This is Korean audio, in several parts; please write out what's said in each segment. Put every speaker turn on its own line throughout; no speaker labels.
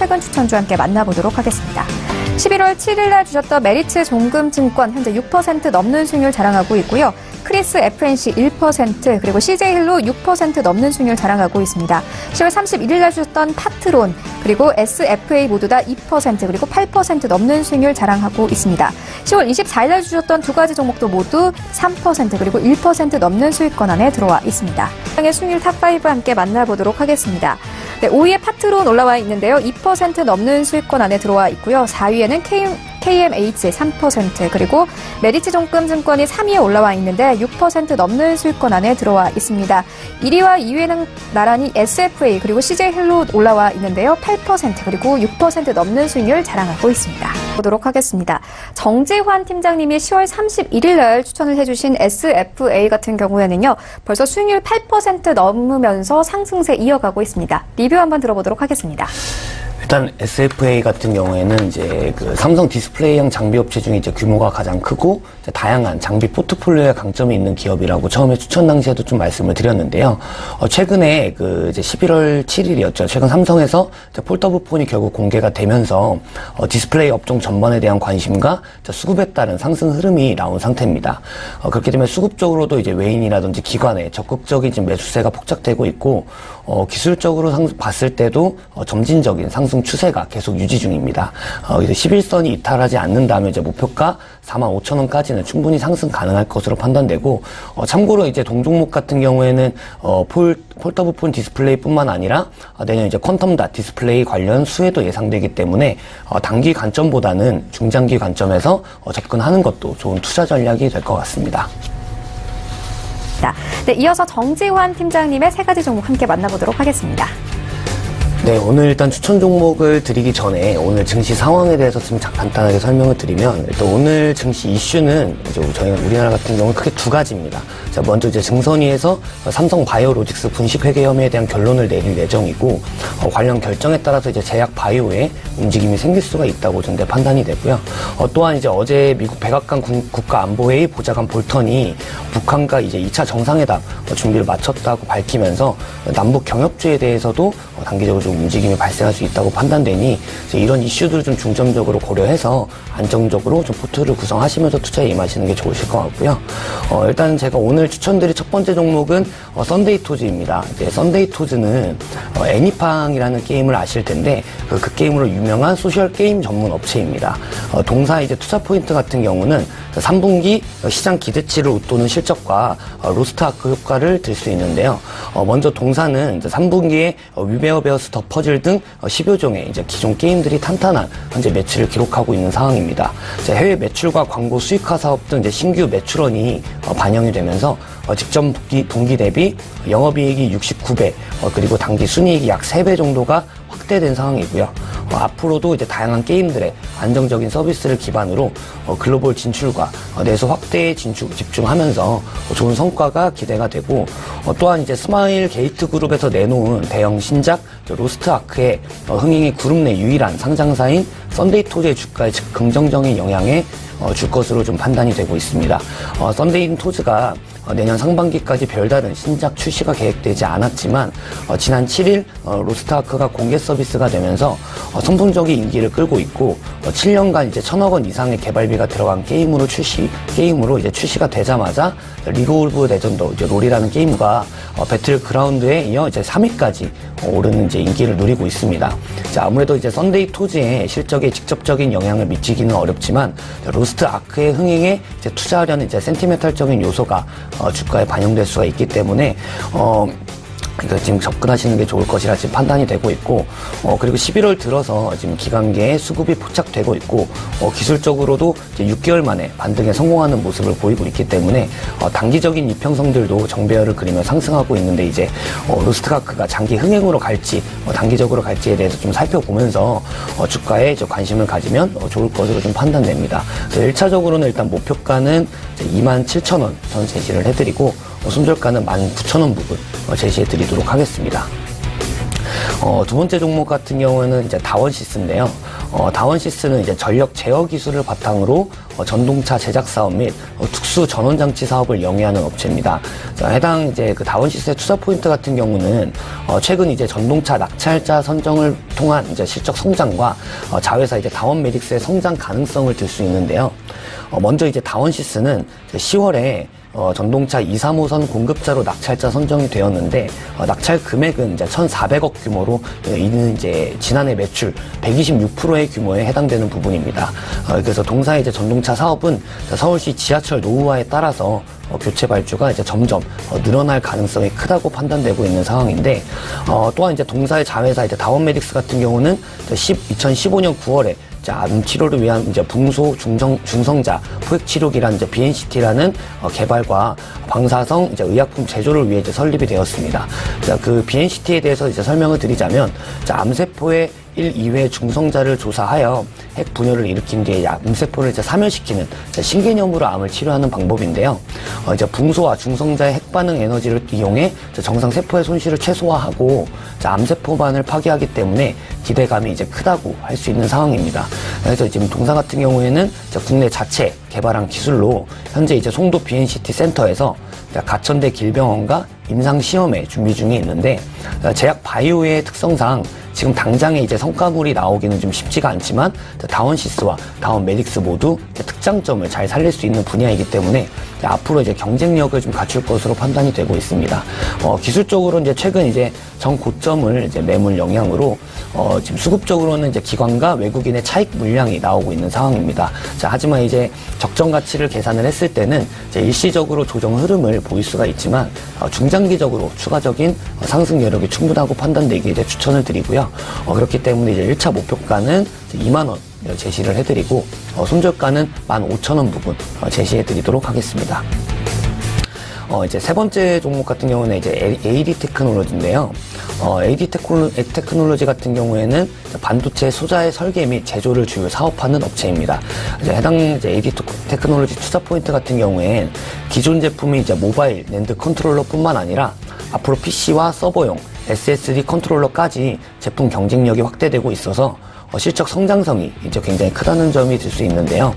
최근 추천주 함께 만나보도록 하겠습니다. 11월 7일 날 주셨던 메리츠 종금증권 현재 6% 넘는 수익률 자랑하고 있고요. 크리스 FNC 1%, 그리고 CJ힐로 6% 넘는 수익률 자랑하고 있습니다. 10월 31일 날 주셨던 파트론, 그리고 SFA 모두 다 2%, 그리고 8% 넘는 수익률 자랑하고 있습니다. 10월 24일 날 주셨던 두 가지 종목도 모두 3%, 그리고 1% 넘는 수익권 안에 들어와 있습니다. 수익률 탑5 함께 만나보도록 하겠습니다. 네, 5위에 파트론 올라와 있는데요. 2% 넘는 수익권 안에 들어와 있고요. 4위에는 KMH 3%, 그리고 메리츠 종금증권이 3위에 올라와 있는데 6% 넘는 수익권 안에 들어와 있습니다. 1위와 2위에는 나란히 SFA 그리고 CJ힐로 올라와 있는데요. 8% 그리고 6% 넘는 수익률 자랑하고 있습니다. 보도록 하겠습니다. 정지환 팀장님이 10월 31일 날 추천을 해주신 SFA 같은 경우에는요. 벌써 수익률 8% 넘으면서 상승세 이어가고 있습니다. 리뷰 한번 들어보도록 하겠습니다.
일단 SFA 같은 경우에는 이제 그 삼성 디스플레이형 장비 업체 중에 이제 규모가 가장 크고 이제 다양한 장비 포트폴리오에 강점이 있는 기업이라고 처음에 추천 당시에도 좀 말씀을 드렸는데요. 최근에 그 이제 11월 7일이었죠. 최근 삼성에서 이제 폴더블 폰이 결국 공개가 되면서 디스플레이 업종 전반에 대한 관심과 수급에 따른 상승 흐름이 나온 상태입니다. 그렇게 되면 수급적으로도 이제 외인이라든지 기관에 적극적인 지금 매수세가 폭착되고 있고 기술적으로 봤을 때도 점진적인 상승 추세가 계속 유지 중입니다. 그래서 11선이 이탈하지 않는다면 이제 목표가 45,000원까지는 충분히 상승 가능할 것으로 판단되고, 참고로 이제 동종목 같은 경우에는 폴더블폰 디스플레이뿐만 아니라 내년 이제 퀀텀닷 디스플레이 관련 수혜도 예상되기 때문에 단기 관점보다는 중장기 관점에서 접근하는 것도 좋은 투자 전략이 될 것 같습니다.
네, 이어서 정지환 팀장님의 세 가지 종목 함께 만나보도록 하겠습니다.
네, 오늘 일단 추천 종목을 드리기 전에 오늘 증시 상황에 대해서 좀 간단하게 설명을 드리면, 일단 오늘 증시 이슈는 이제 저희가 우리나라 같은 경우는 크게 두 가지입니다. 자, 먼저 이제 증선위에서 삼성 바이오로직스 분식 회계 혐의에 대한 결론을 내릴 예정이고, 관련 결정에 따라서 이제 제약 바이오에 움직임이 생길 수가 있다고 전대 판단이 되고요. 또한 이제 어제 미국 백악관 국가안보회의 보좌관 볼턴이 북한과 이제 2차 정상회담 준비를 마쳤다고 밝히면서 남북 경협주에 대해서도 단기적으로 좀 움직임이 발생할 수 있다고 판단되니 이런 이슈들을 좀 중점적으로 고려해서 안정적으로 좀 포트를 구성하시면서 투자에 임하시는 게 좋으실 것 같고요. 일단 제가 오늘 추천드릴 첫 번째 종목은 썬데이토즈입니다. 이제 썬데이토즈는 애니팡이라는 게임을 아실 텐데 그 게임으로 유명한 소셜 게임 전문 업체입니다. 동사 이제 투자 포인트 같은 경우는 3분기 시장 기대치를 웃도는 실적과 로스트아크 효과를 들 수 있는데요. 먼저 동사는 이제 3분기에 위베어베어스 더 퍼즐 등 10여 종의 이제 기존 게임들이 탄탄한 현재 매출을 기록하고 있는 상황입니다. 해외 매출과 광고 수익화 사업 등 이제 신규 매출원이 반영이 되면서 직전 분기 대비 영업이익이 69배, 그리고 단기 순이익이 약 3배 정도가 확대된 상황이고요. 앞으로도 이제 다양한 게임들의 안정적인 서비스를 기반으로 글로벌 진출과 내수 확대에 집중하면서 좋은 성과가 기대가 되고, 또한 이제 스마일 게이트 그룹에서 내놓은 대형 신작 로스트 아크의 흥행이 그룹 내 유일한 상장사인 썬데이토즈의 주가에 긍정적인 영향에 줄 것으로 좀 판단이 되고 있습니다. 썬데이토즈가 내년 상반기까지 별다른 신작 출시가 계획되지 않았지만 지난 7일 로스트아크가 공개 서비스가 되면서 선풍적인 인기를 끌고 있고 7년간 이제 1,000억 원 이상의 개발비가 들어간 게임으로 이제 출시가 되자마자 리그 오브 레전드 이제 롤이라는 게임과 배틀그라운드에 이어 이제 3위까지 오르는 이제 인기를 누리고 있습니다. 자, 아무래도 이제 썬데이토즈의 실적에 직접적인 영향을 미치기는 어렵지만 로스트아크의 흥행에 이제 투자하려는 이제 센티멘탈적인 요소가 주가에 반영될 수가 있기 때문에 그러니까 지금 접근하시는 게 좋을 것이라 지금 판단이 되고 있고, 그리고 11월 들어서 지금 기관계의 수급이 포착되고 있고, 기술적으로도 이제 6개월 만에 반등에 성공하는 모습을 보이고 있기 때문에, 단기적인 이평성들도 정배열을 그리며 상승하고 있는데, 이제, 로스트아크가 장기 흥행으로 갈지, 단기적으로 갈지에 대해서 좀 살펴보면서, 주가에 관심을 가지면 좋을 것으로 좀 판단됩니다. 그래서 1차적으로는 일단 목표가는 27,000원 선 제시를 해드리고, 손절가는 19,000원 부분 제시해 드리도록 하겠습니다. 두 번째 종목 같은 경우에는 이제 다원시스인데요. 다원시스는 이제 전력 제어 기술을 바탕으로 전동차 제작 사업 및 특수 전원 장치 사업을 영위하는 업체입니다. 자, 해당 이제 그 다원시스의 투자 포인트 같은 경우는 최근 이제 전동차 낙찰자 선정을 통한 이제 실적 성장과 자회사 이제 다원 메딕스의 성장 가능성을 들 수 있는데요. 먼저 이제 다원시스는 10월에 전동차 2, 3호선 공급자로 낙찰자 선정이 되었는데 낙찰 금액은 이제 1,400억 규모로 이는 이제 지난해 매출 126%의 규모에 해당되는 부분입니다. 그래서 동사의 이제 전동차 사업은 서울시 지하철 노후화에 따라서 교체 발주가 이제 점점 늘어날 가능성이 크다고 판단되고 있는 상황인데 또한 이제 동사의 자회사 이제 다원 메딕스 같은 경우는 2015년 9월에 암 치료를 위한 이제 붕소 중성자 포획 치료기라는 이제 BNCT라는 개발과 방사성 이제 의약품 제조를 위해 이제 설립이 되었습니다. 자, 그 BNCT에 대해서 이제 설명을 드리자면, 자, 암세포의 1, 2회 중성자를 조사하여 핵 분열을 일으킨 뒤에 암세포를 이제 사멸시키는 신개념으로 암을 치료하는 방법인데요. 이제 붕소와 중성자의 핵 반응 에너지를 이용해 정상 세포의 손실을 최소화하고 암세포만을 파괴하기 때문에 기대감이 이제 크다고 할 수 있는 상황입니다. 그래서 지금 동사 같은 경우에는 국내 자체 개발한 기술로 현재 이제 송도 BNCT 센터에서 가천대 길병원과 임상 시험에 준비 중에 있는데, 제약 바이오의 특성상 지금 당장에 이제 성과물이 나오기는 좀 쉽지가 않지만 다원시스와 다원 메딕스 모두 특장점을 잘 살릴 수 있는 분야이기 때문에 앞으로 이제 경쟁력을 좀 갖출 것으로 판단이 되고 있습니다. 기술적으로 이제 최근 이제 정고점을 이제 매물 영향으로 지금 수급적으로는 이제 기관과 외국인의 차익 물량이 나오고 있는 상황입니다. 자, 하지만 이제 적정 가치를 계산을 했을 때는 이제 일시적으로 조정 흐름을 보일 수가 있지만 중장기적으로 추가적인 상승 여력이 충분하고 판단되기에 이제 추천을 드리고요. 그렇기 때문에 이제 1차 목표가는 2만 원 제시를 해드리고 손절가는 15,000원 부분 제시해 드리도록 하겠습니다. 이제 세 번째 종목 같은 경우는 이제 AD 테크놀로지인데요. AD 테크놀로지 같은 경우에는 반도체 소자의 설계 및 제조를 주요 사업하는 업체입니다. 해당 이제 AD 테크놀로지 투자 포인트 같은 경우엔 기존 제품이 이제 모바일 낸드 컨트롤러뿐만 아니라 앞으로 PC와 서버용 SSD 컨트롤러까지 제품 경쟁력이 확대되고 있어서 실적 성장성이 이제 굉장히 크다는 점이 들 수 있는데요.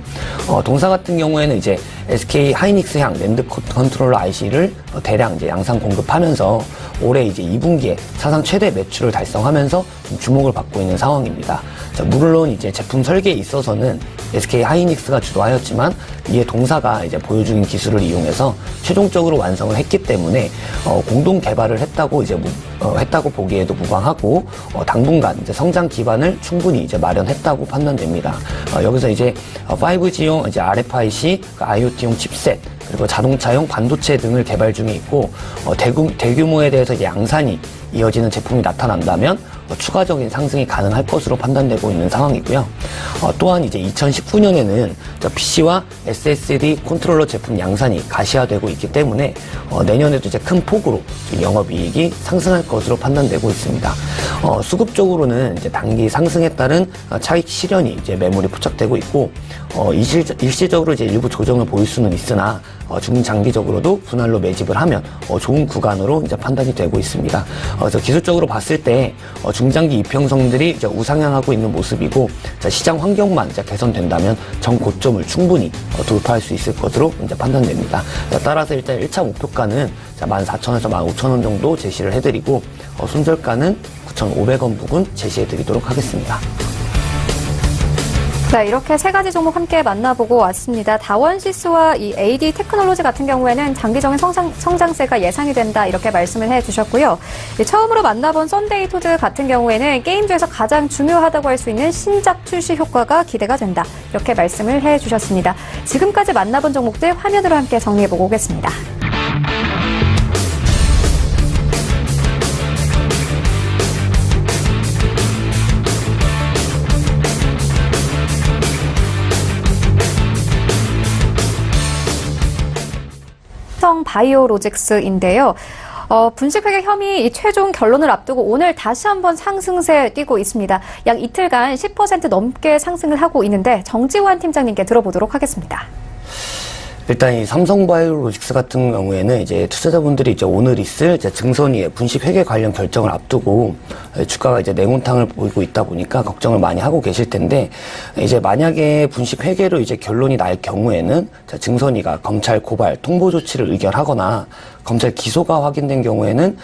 동사 같은 경우에는 이제 SK 하이닉스향 랜드 컨트롤러 IC를 대량 이제 양산 공급하면서 올해 이제 2분기에 사상 최대 매출을 달성하면서 주목을 받고 있는 상황입니다. 자, 물론 이제 제품 설계에 있어서는 SK 하이닉스가 주도하였지만 이에 동사가 이제 보유 중인 기술을 이용해서 최종적으로 완성을 했기 때문에 공동 개발을 했다고 보기에도 무방하고 당분간 이제 성장 기반을 충분히 이제 마련했다고 판단됩니다. 여기서 이제 5G용 이제 RFIC, IoT용 칩셋, 그리고 자동차용 반도체 등을 개발 중에 있고 대규모에 대해서 이제 양산이 이어지는 제품이 나타난다면 추가적인 상승이 가능할 것으로 판단되고 있는 상황이고요. 또한 이제 2019년에는 PC와 SSD 컨트롤러 제품 양산이 가시화되고 있기 때문에 내년에도 이제 큰 폭으로 영업이익이 상승할 것으로 판단되고 있습니다. 수급적으로는 이제 단기 상승에 따른 차익 실현이 이제 매물이 포착되고 있고 일시적으로 이제 일부 조정을 보일 수는 있으나 중장기적으로도 분할로 매집을 하면 좋은 구간으로 이제 판단이 되고 있습니다. 그래서 기술적으로 봤을 때 중장기 이평선들이 이제 우상향하고 있는 모습이고, 시장 환경만 이제 개선된다면 정고점을 충분히 돌파할 수 있을 것으로 이제 판단됩니다. 따라서 일단 1차 목표가는 14,000원에서 15,000원 정도 제시를 해드리고 손절가는 9,500원 부근 제시해드리도록 하겠습니다.
네, 이렇게 세 가지 종목 함께 만나보고 왔습니다. 다원시스와 이 AD 테크놀로지 같은 경우에는 장기적인 성장세가 예상이 된다, 이렇게 말씀을 해주셨고요. 처음으로 만나본 썬데이 토드 같은 경우에는 게임주에서 가장 중요하다고 할 수 있는 신작 출시 효과가 기대가 된다, 이렇게 말씀을 해주셨습니다. 지금까지 만나본 종목들 화면으로 함께 정리해보고 오겠습니다. 바이오로직스인데요. 분식회계 혐의 최종 결론을 앞두고 오늘 다시 한번 상승세 띄고 있습니다. 약 이틀간 10% 넘게 상승을 하고 있는데 정지환 팀장님께 들어보도록 하겠습니다.
일단 이 삼성바이오로직스 같은 경우에는 이제 투자자분들이 이제 오늘 있을 이제 증선위의 분식 회계 관련 결정을 앞두고 주가가 이제 냉온탕을 보이고 있다 보니까 걱정을 많이 하고 계실 텐데, 이제 만약에 분식 회계로 이제 결론이 날 경우에는 증선이가 검찰 고발, 통보 조치를 의결하거나 검찰 기소가 확인된 경우에는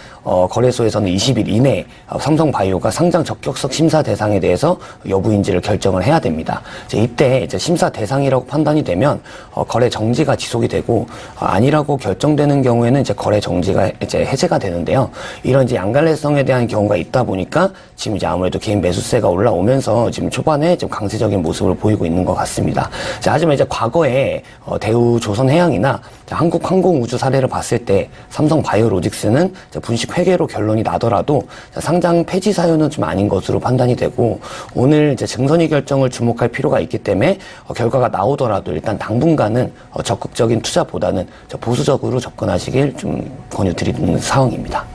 거래소에서는 20일 이내에 삼성바이오가 상장 적격성 심사 대상에 대해서 여부인지를 결정을 해야 됩니다. 이때 이제 심사 대상이라고 판단이 되면 거래 정지가 지속이 되고, 아니라고 결정되는 경우에는 이제 거래 정지가 이제 해제가 되는데요. 이런 이제 양갈래성에 대한 경우가 있다 보니까 지금 이제 아무래도 개인 매수세가 올라오면서 지금 초반에 좀 강세적인 모습을 보이고 있는 것 같습니다. 하지만 이제 과거에 대우 조선해양이나 한국항공우주 사례를 봤을 때 삼성바이오로직스는 분식 회계로 결론이 나더라도 상장 폐지 사유는 좀 아닌 것으로 판단이 되고, 오늘 이제 증선이 결정을 주목할 필요가 있기 때문에 결과가 나오더라도 일단 당분간은 적극적인 투자보다는 보수적으로 접근하시길 좀 권유드리는 상황입니다.